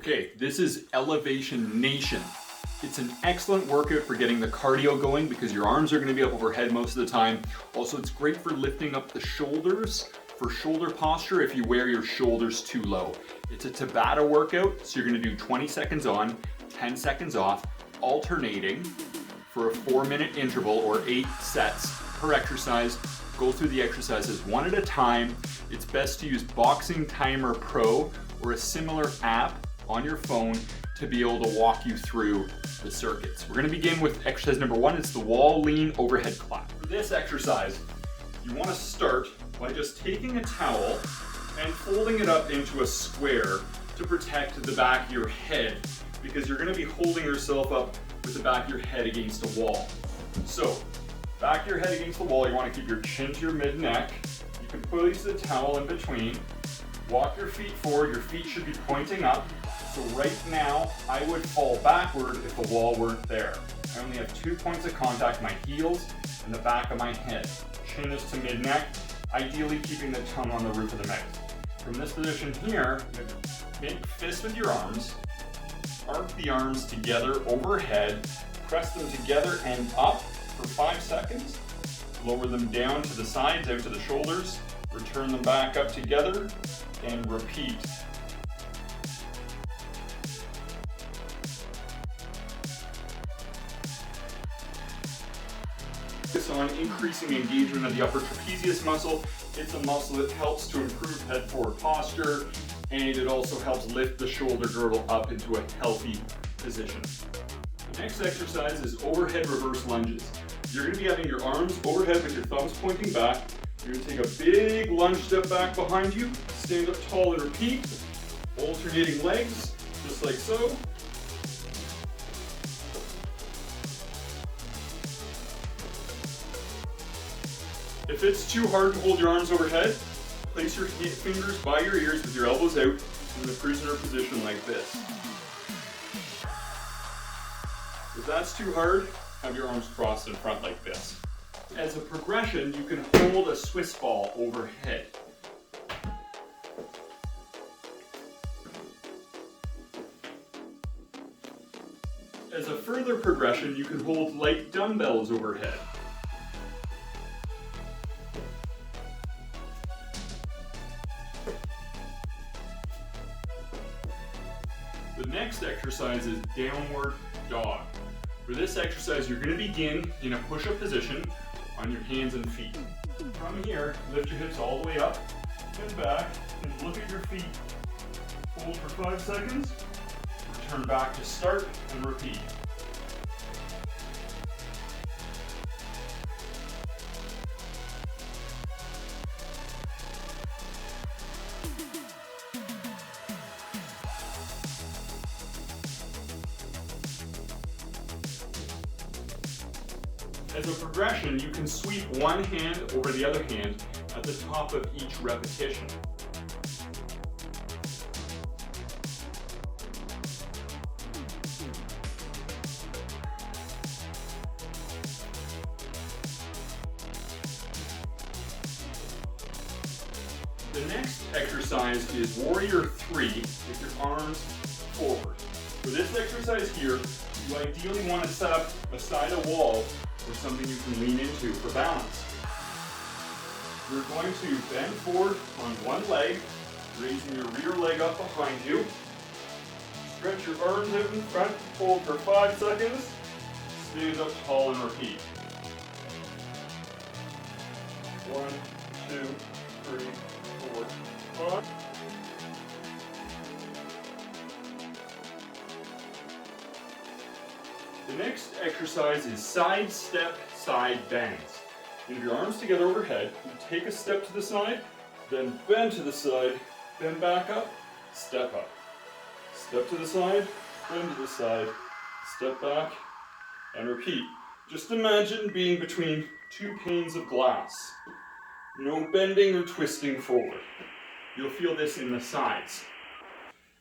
Okay, this is Elevation Nation. It's an excellent workout for getting the cardio going because your arms are going to be up overhead most of the time. Also, it's great for lifting up the shoulders for shoulder posture if you wear your shoulders too low. It's a Tabata workout, so you're going to do 20 seconds on, 10 seconds off, alternating for a 4-minute interval or 8 sets per exercise. Go through the exercises one at a time. It's best to use Boxing Timer Pro or a similar app on your phone to be able to walk you through the circuits. We're going to begin with exercise number 1. It's the wall lean overhead clap. For this exercise, you want to start by just taking a towel and folding it up into a square to protect the back of your head, because you're going to be holding yourself up with the back of your head against a wall. So, back of your head against the wall, you want to keep your chin to your mid-neck. You can place the towel in between. Walk your feet forward. Your feet should be pointing up. So right now, I would fall backward if the wall weren't there. I only have 2 points of contact, my heels and the back of my head. Chin is to mid-neck, ideally keeping the tongue on the roof of the mouth. From this position here, make fists with your arms, arc the arms together overhead, press them together and up for 5 seconds, lower them down to the sides, out to the shoulders, return them back up together, and repeat. Focus on increasing engagement of the upper trapezius muscle. It's a muscle that helps to improve head forward posture, and it also helps lift the shoulder girdle up into a healthy position. The next exercise is overhead reverse lunges. You're going to be having your arms overhead with your thumbs pointing back. You're going to take a big lunge step back behind you, stand up tall and repeat, alternating legs, just like so. If it's too hard to hold your arms overhead, place your fingers by your ears with your elbows out in the prisoner position like this. If that's too hard, have your arms crossed in front like this. As a progression, you can hold a Swiss ball overhead. As a further progression, you can hold light dumbbells overhead. The next exercise is downward dog. For this exercise, you're going to begin in a push-up position on your hands and feet. From here, lift your hips all the way up and back, and look at your feet. Hold for 5 seconds, return back to start, and repeat. As a progression, you can sweep one hand over the other hand at the top of each repetition. The next exercise is Warrior 3 with your arms forward. For this exercise here, you ideally want to set up beside a wall or something you can lean into for balance. You're going to bend forward on one leg, raising your rear leg up behind you. Stretch your arms out in front, hold for 5 seconds, stand up tall and repeat. 1, 2, 3, 4, 5. The next exercise is side step, side bends. You have your arms together overhead, you take a step to the side, then bend to the side, bend back up, step up. Step to the side, bend to the side, step back, and repeat. Just imagine being between 2 panes of glass. No bending or twisting forward. You'll feel this in the sides.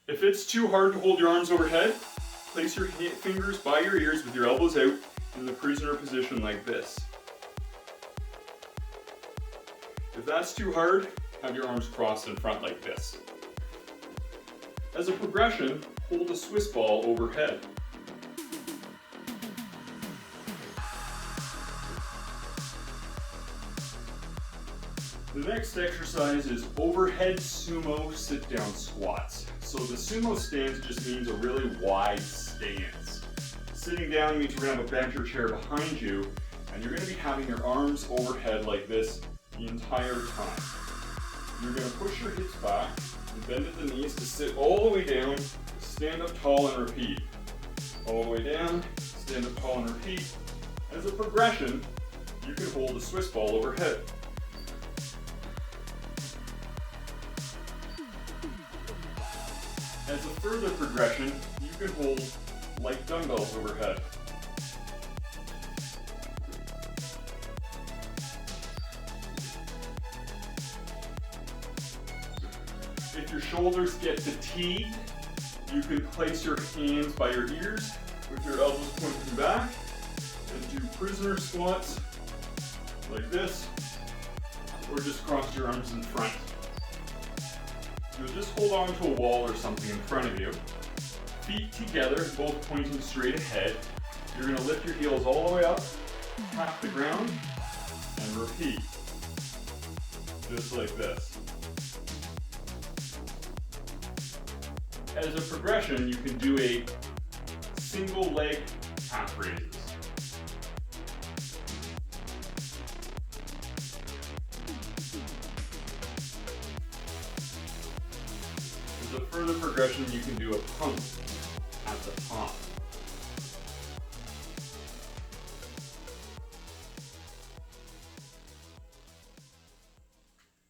If it's too hard to hold your arms overhead, place your fingers by your ears with your elbows out in the prisoner position like this. If that's too hard, have your arms crossed in front like this. As a progression, hold a Swiss ball overhead. The next exercise is overhead sumo sit-down squats. So the sumo stance just means a really wide stance. Sitting down means you're going to have a bench or chair behind you, and you're going to be having your arms overhead like this the entire time. You're going to push your hips back and bend at the knees to sit all the way down, stand up tall and repeat. All the way down, stand up tall and repeat. As a progression, you can hold a Swiss ball overhead. As a further progression, you can hold light dumbbells overhead. If your shoulders get fatigued, you can place your hands by your ears with your elbows pointing back and do prisoner squats like this, or just cross your arms in front. You'll just hold on to a wall or something in front of you. Feet together, both pointing straight ahead. You're going to lift your heels all the way up, tap the ground, and repeat. Just like this. As a progression, you can do a single leg calf raises. As a further progression, you can do a pump at the top.